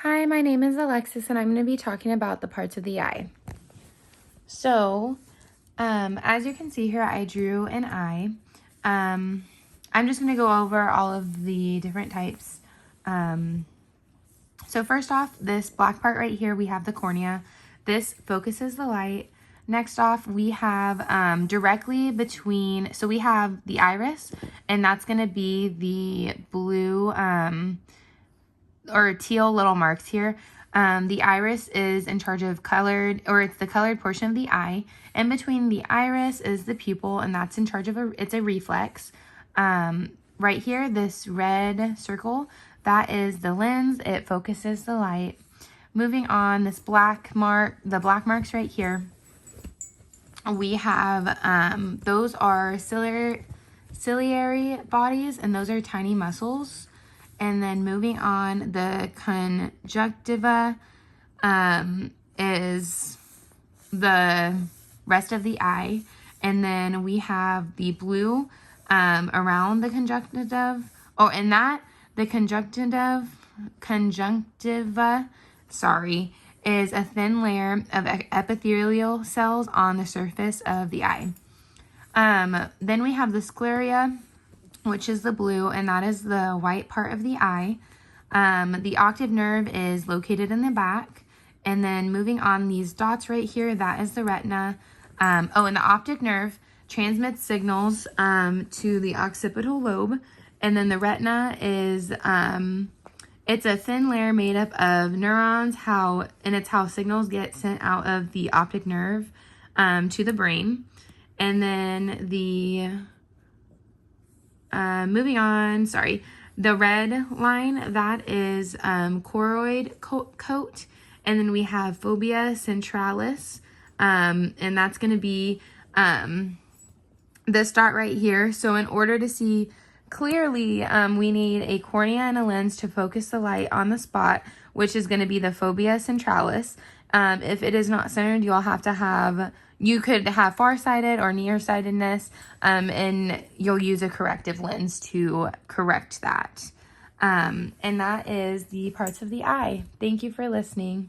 Hi, my name is Alexis and I'm going to be talking about the parts of the eye. So, as you can see here, I drew an eye. I'm just going to go over all of the different types. So first off, this black part right here, we have the cornea. This focuses the light. Next off, we have directly between, so we have the iris, and that's going to be the blue or teal little marks here. The iris is in charge of colored, or it's the colored portion of the eye. In between the iris is the pupil, and that's in charge of it's a reflex. Right here, this red circle, that is the lens. It focuses the light. Moving on, this black mark, the black marks right here, we have, those are ciliary bodies, and those are tiny muscles. And then moving on, the conjunctiva is the rest of the eye. And then we have the blue around the conjunctiva. Oh, and that, the conjunctiva, is a thin layer of epithelial cells on the surface of the eye. Then we have the sclera, which is the blue, and that is the white part of the eye. The optic nerve is located in the back. And then moving on, these dots right here, that is the retina. And the optic nerve transmits signals to the occipital lobe. And then the retina is, it's a thin layer made up of neurons, and it's how signals get sent out of the optic nerve to the brain. And then moving on, the red line, that is choroid coat. And then we have fovea centralis, and that's going to be this dot right here. So in order to see clearly, we need a cornea and a lens to focus the light on the spot, which is going to be the fovea centralis. If it is not centered, you'll have to have, you could have farsighted or nearsightedness, and you'll use a corrective lens to correct that. And that is the parts of the eye. Thank you for listening.